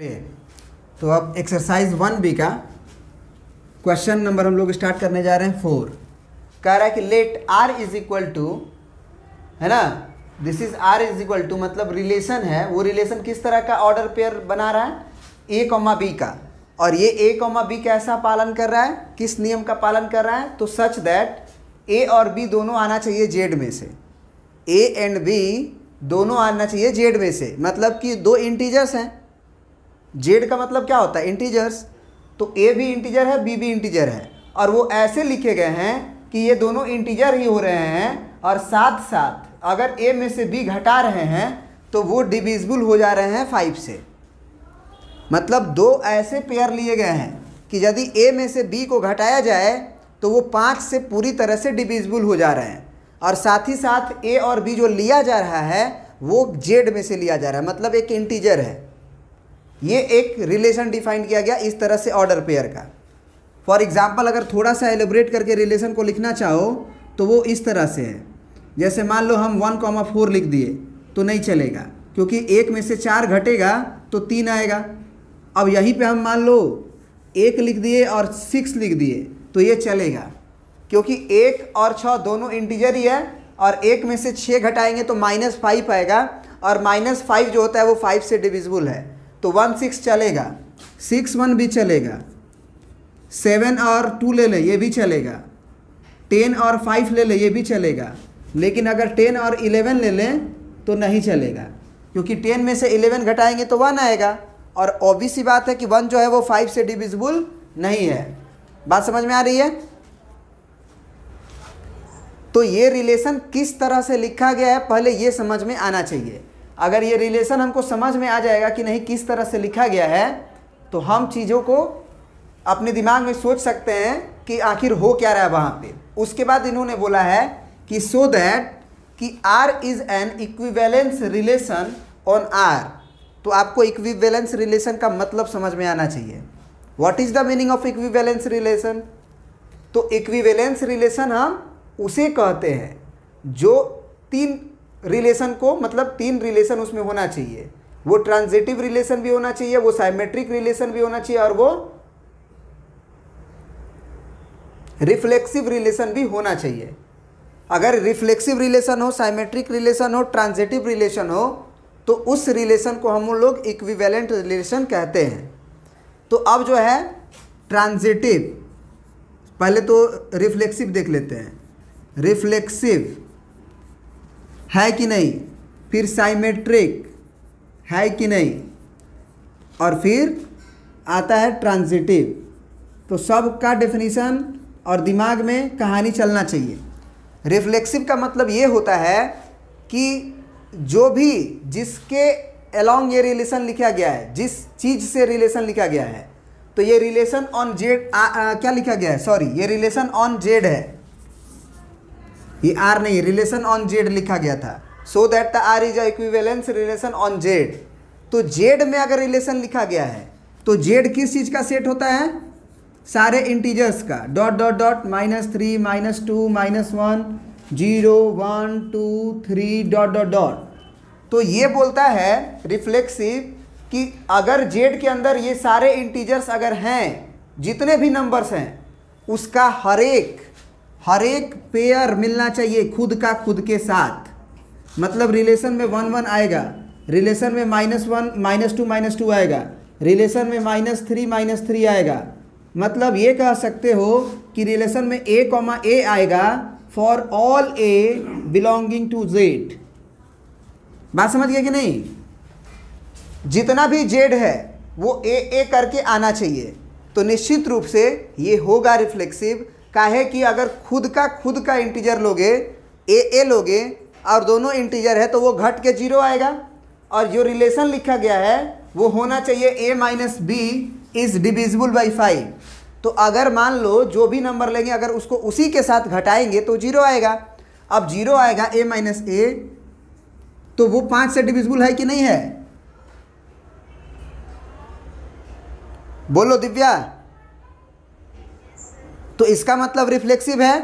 तो अब exercise 1B का क्वेश्चन नंबर हम लोग स्टार्ट करने जा रहे हैं 4। कह रहा है कि let r is equal to, है ना, this is r is equal to, मतलब रिलेशन है, वो रिलेशन किस तरह का ऑर्डर पेयर बना रहा है, a, b का। और ये a, b कैसा पालन कर रहा है, किस नियम का पालन कर रहा है, तो सच दैट a और b दोनों आना चाहिए z में से, a एंड b दोनों आना चाहिए z में से, मतलब कि दो इंटीजर्स हैं। z का मतलब क्या होता है, इंटीजर्स। तो a भी इंटीजर है, b भी इंटीजर है, और वो ऐसे लिखे गए हैं कि ये दोनों इंटीजर ही हो रहे हैं, और साथ साथ अगर a में से b घटा रहे हैं तो वो डिविजिबल हो जा रहे हैं 5 से। मतलब दो ऐसे पेयर लिए गए हैं कि यदि a में से b को घटाया जाए तो वो 5 से पूरी तरह से डिविजिबल हो जा रहे हैं, और साथ ही साथ a और b जो लिया जा रहा है वो z में से लिया जा रहा है, मतलब एक इंटीजर है। ये एक रिलेशन डिफाइन किया गया इस तरह से ऑर्डर पेयर का। फॉर एग्जांपल अगर थोड़ा सा एलिब्रेट करके रिलेशन को लिखना चाहो तो वो इस तरह से है, जैसे मान लो हम 1,4 लिख दिए तो नहीं चलेगा, क्योंकि एक में से 4 घटेगा तो 3 आएगा। अब यहीं पे हम मान लो 1 लिख दिए और 6 लिख दिए तो ये चलेगा, क्योंकि 1 और 6 दोनों इंटीजर ही है, और 1 में से 6 घटाएंगे तो -5 आएगा, और -5 जो होता है वो 5 से डिविजिबल है, तो 1 6 चलेगा, 6 1 भी चलेगा, 7 और 2 ले लें ये भी चलेगा, 10 और 5 ले लें ये भी चलेगा। लेकिन अगर 10 और 11 ले लें तो नहीं चलेगा, क्योंकि 10 में से 11 घटाएंगे तो 1 आएगा, और ऑब्वियस सी बात है कि 1 जो है वो 5 से डिविजिबल नहीं है। बात समझ में आ रही है? तो ये रिलेशन किस तरह से लिखा गया है पहले ये समझ में आना चाहिए। अगर ये रिलेशन हमको समझ में आ जाएगा कि नहीं किस तरह से लिखा गया है, तो हम चीज़ों को अपने दिमाग में सोच सकते हैं कि आखिर हो क्या रहा है वहाँ पे। उसके बाद इन्होंने बोला है कि सो दैट कि R is an equivalence relation on R। तो आपको इक्विवेलेंस रिलेशन का मतलब समझ में आना चाहिए। What is the meaning of equivalence relation? तो इक्विवेलेंस रिलेशन हम उसे कहते हैं जो 3 रिलेशन को, मतलब 3 रिलेशन उसमें होना चाहिए। वो ट्रांजिटिव रिलेशन भी होना चाहिए, वो साइमेट्रिक रिलेशन भी होना चाहिए, और वो रिफ्लेक्सिव रिलेशन भी होना चाहिए। अगर रिफ्लेक्सिव रिलेशन हो, साइमेट्रिक रिलेशन हो, ट्रांजिटिव रिलेशन हो, तो उस रिलेशन को हम लोग इक्विवेलेंट रिलेशन कहते हैं। तो अब जो है ट्रांजिटिव, पहले तो रिफ्लेक्सिव देख लेते हैं। रिफ्लेक्सिव है कि नहीं, फिर साइमेट्रिक है कि नहीं, और फिर आता है ट्रांजिटिव। तो सब का डेफिनेशन और दिमाग में कहानी चलना चाहिए। रिफ्लेक्सिव का मतलब ये होता है कि जो भी जिसके अलोंग ये रिलेशन लिखा गया है, जिस चीज़ से रिलेशन लिखा गया है, तो ये रिलेशन ऑन जेड क्या लिखा गया है, सॉरी ये रिलेशन ऑन जेड है, ये आर नहीं, रिलेशन ऑन जेड लिखा गया था। So that the R is a equivalence relation on Z. तो जेड में अगर रिलेशन लिखा गया है तो जेड किस चीज़ का सेट होता है, सारे इंटीजर्स का, dot dot dot -3 -2 -1 0 1 2 3 dot dot dot. तो ये बोलता है रिफ्लेक्सिव कि अगर जेड के अंदर ये सारे इंटीजर्स अगर हैं, जितने भी नंबर्स हैं, उसका हर एक पेयर मिलना चाहिए खुद का खुद के साथ। मतलब रिलेशन में 1 1 आएगा, रिलेशन में -1 -2 -2 आएगा, रिलेशन में -3 -3 आएगा। मतलब ये कह सकते हो कि रिलेशन में a, आएगा for all a belonging to z। बात समझ गए कि नहीं? जितना भी z है वो a करके आना चाहिए। तो निश्चित रूप से ये होगा रिफ्लेक्सिव। काहे कि अगर खुद का इंटीजर लोगे, a लोगे, और दोनों इंटीजर है तो वो घट के 0 आएगा, और जो रिलेशन लिखा गया है वो होना चाहिए a - b is divisible by 5। तो अगर मान लो जो भी नंबर लेंगे अगर उसको उसी के साथ घटाएंगे तो 0 आएगा। अब 0 आएगा a - a, तो वो 5 से डिविजिबल है कि नहीं है? बोलो दिव्या। तो इसका मतलब रिफ्लेक्सिव है।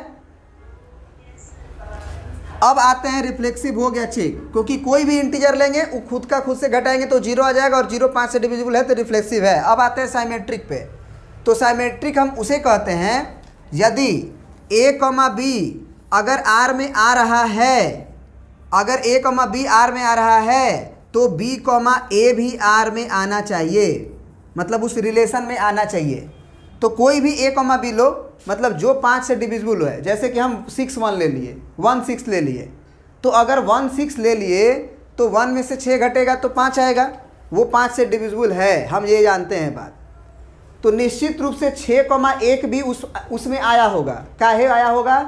अब आते हैं रिफ्लेक्सिव हो गया चेक, क्योंकि कोई भी इंटीजर लेंगे वो खुद का खुद से घटाएंगे तो 0 आ जाएगा और 0 5 से डिविजिबल है तो रिफ्लेक्सिव है। अब आते हैं साइमेट्रिक पे। तो साइमेट्रिक हम उसे कहते हैं यदि a, b अगर r में आ रहा है, अगर a, b r में आ रहा है तो b, a भी r में आना चाहिए, मतलब उस रिलेशन में आना चाहिए। तो कोई भी a, b लो, मतलब जो 5 से डिविजिबल है, जैसे कि हम 6 1 ले लिए, 1 6 ले लिए, तो अगर 1 6 ले लिए तो 1 में से 6 घटेगा तो 5 आएगा, वो 5 से डिविजिबल है, हम ये जानते हैं बात। तो निश्चित रूप से 6, 1 भी उसमें आया होगा। काहे आया होगा?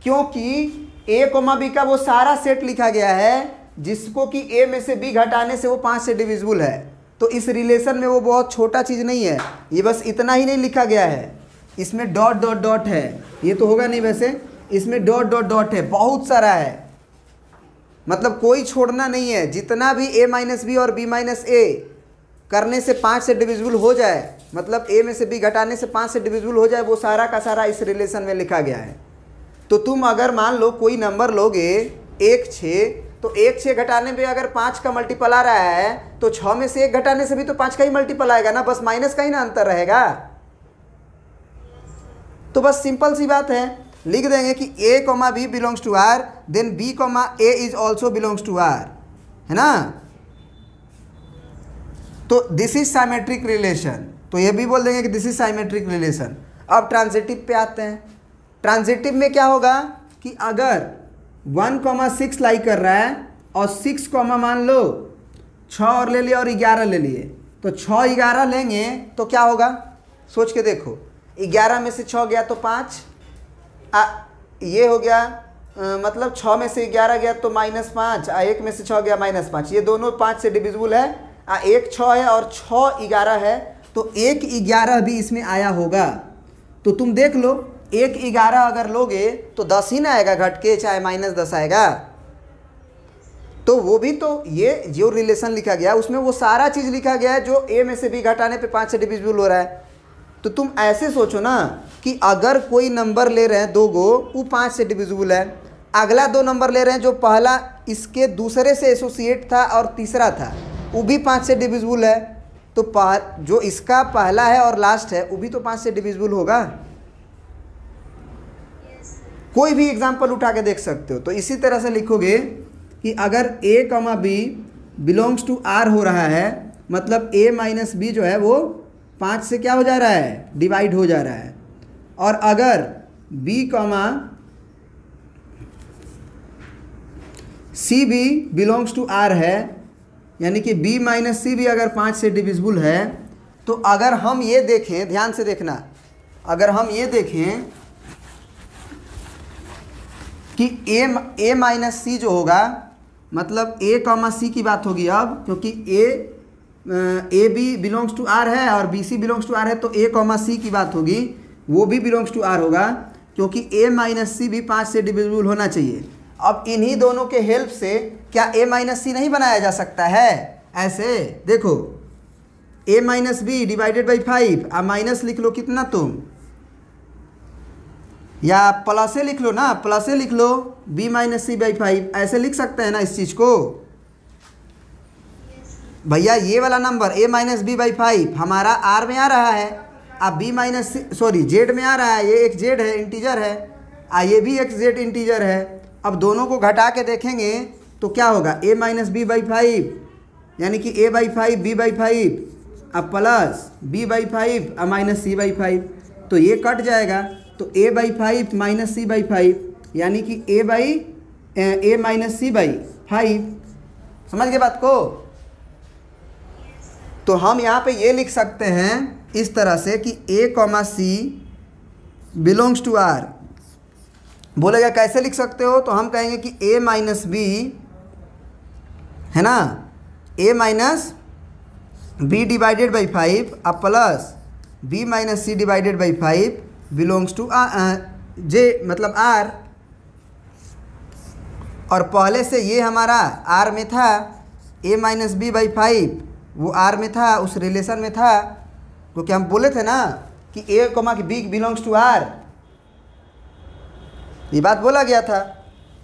क्योंकि a, b का वो सारा सेट लिखा गया है जिसको कि a में से b घटाने से वो 5 से डिविजिबल है। तो इस रिलेशन में वो बहुत छोटा चीज़ नहीं है, ये बस इतना ही नहीं लिखा गया है, इसमें डॉट डॉट डॉट है। ये तो होगा नहीं वैसे, इसमें डॉट डॉट डॉट है, बहुत सारा है, मतलब कोई छोड़ना नहीं है। जितना भी a माइनस बी और b माइनस ए करने से 5 से डिविजिबल हो जाए, मतलब a में से b घटाने से 5 से डिविजिबल हो जाए, वो सारा का सारा इस रिलेशन में लिखा गया है। तो तुम अगर मान लो कोई नंबर लोगे 1 6, तो 1 6 घटाने पे अगर 5 का मल्टीपल आ रहा है तो 6 में से 1 घटाने से भी तो 5 का ही मल्टीपल आएगा ना, बस माइनस का ही ना अंतर रहेगा। तो बस सिंपल सी बात है, लिख देंगे कि a, b belongs to r, then b, a is also belongs to r, है ना। तो दिस इज साइमेट्रिक रिलेशन, तो ये भी बोल देंगे कि दिस इज साइमेट्रिक रिलेशन। अब ट्रांजिटिव पे आते हैं। ट्रांजिटिव में क्या होगा कि अगर 1, 6 लाई कर रहा है और 6, मान लो 6 और ले लिया और 11 ले लिए, तो 6 11 लेंगे तो क्या होगा, सोच के देखो। 11 में से 6 गया तो 5, ये हो गया, मतलब 6 में से 11 गया तो -5, 1 में से 6 गया -5, ये दोनों 5 से डिविजिबल है। 1 6 है और 6 11 है, तो 1 11 भी इसमें आया होगा। तो तुम देख लो, 1 11 अगर लोगे तो 10 ही ना आएगा घट के, चाहे -10 आएगा। तो वो भी तो ये जो रिलेशन लिखा गया उसमें वो सारा चीज़ लिखा गया है जो a में से b घटाने पे 5 से डिविजिबल हो रहा है। तो तुम ऐसे सोचो ना कि अगर कोई नंबर ले रहे हैं 2 गो, वो 5 से डिविजिबल है, अगला 2 नंबर ले रहे हैं जो पहला इसके दूसरे से एसोसिएट था और तीसरा था, वो भी 5 से डिविजिबल है, तो जो इसका पहला है और लास्ट है वो भी तो 5 से डिविजिबल होगा। कोई भी एग्जाम्पल उठा के देख सकते हो। तो इसी तरह से लिखोगे कि अगर a, b belongs to r हो रहा है, मतलब a माइनस बी जो है वो 5 से क्या हो जा रहा है, डिवाइड हो जा रहा है। और अगर b, c भी बिलोंग्स टू r है, यानी कि b माइनस सी भी अगर 5 से डिविजिबल है, तो अगर हम ये देखें, ध्यान से देखना, अगर हम ये देखें कि a माइनस सी जो होगा, मतलब a, c की बात होगी अब, क्योंकि a b belongs to r है और b c belongs to r है, तो a, c की बात होगी, वो भी बिलोंग्स टू r होगा, क्योंकि a माइनस सी भी 5 से डिविजिबल होना चाहिए। अब इन्हीं दोनों के हेल्प से क्या a माइनस सी नहीं बनाया जा सकता है? ऐसे देखो, a minus B divided by 5, अब माइनस लिख लो कितना तुम, या प्लस लिख लो ना, प्लस लिख लो b माइनस सी बाई 5, ऐसे लिख सकते हैं ना इस चीज़ को। भैया ये वाला number a minus B by 5 हमारा r में आ रहा है, अब b माइनस सॉरी z में आ रहा है, ये एक z है, इंटीजर है, ये भी एक z इंटीजर है। अब दोनों को घटा के देखेंगे तो क्या होगा, a माइनस बी बाई 5, यानी कि a बाई 5 b बाई 5, अब प्लस b बाई 5 अब माइनस c बाई 5, तो ये कट जाएगा, तो a by 5 minus C by 5, यानी कि a माइनस सी बाई 5। समझ गए बात को? तो हम यहाँ पे ये लिख सकते हैं इस तरह से कि a, c belongs to r। बोलेगा कैसे लिख सकते हो? तो हम कहेंगे कि a माइनस बी है ना, a minus B divided by 5 अब plus b minus C divided by 5 belongs to j, मतलब r। और पहले से ये हमारा r में था, a माइनस बी बाई 5 वो r में था, उस रिलेशन में था, क्योंकि हम बोले थे ना कि a, b belongs to r, ये बात बोला गया था।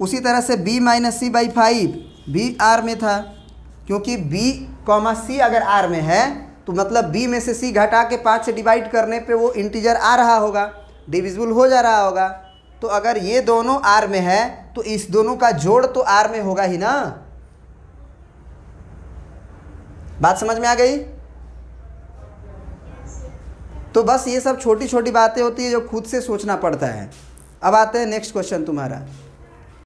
उसी तरह से b माइनस सी बाई 5 भी आर में था, क्योंकि b कॉमा सी अगर आर में है तो मतलब b में से c घटा के 5 से डिवाइड करने पे वो इंटीजर आ रहा होगा, डिविजिबल हो जा रहा होगा। तो अगर ये दोनों आर में है तो इस दोनों का जोड़ तो आर में होगा ही ना। बात समझ में आ गई? तो बस ये सब छोटी छोटी बातें होती है जो खुद से सोचना पड़ता है। अब आते हैं नेक्स्ट क्वेश्चन तुम्हारा।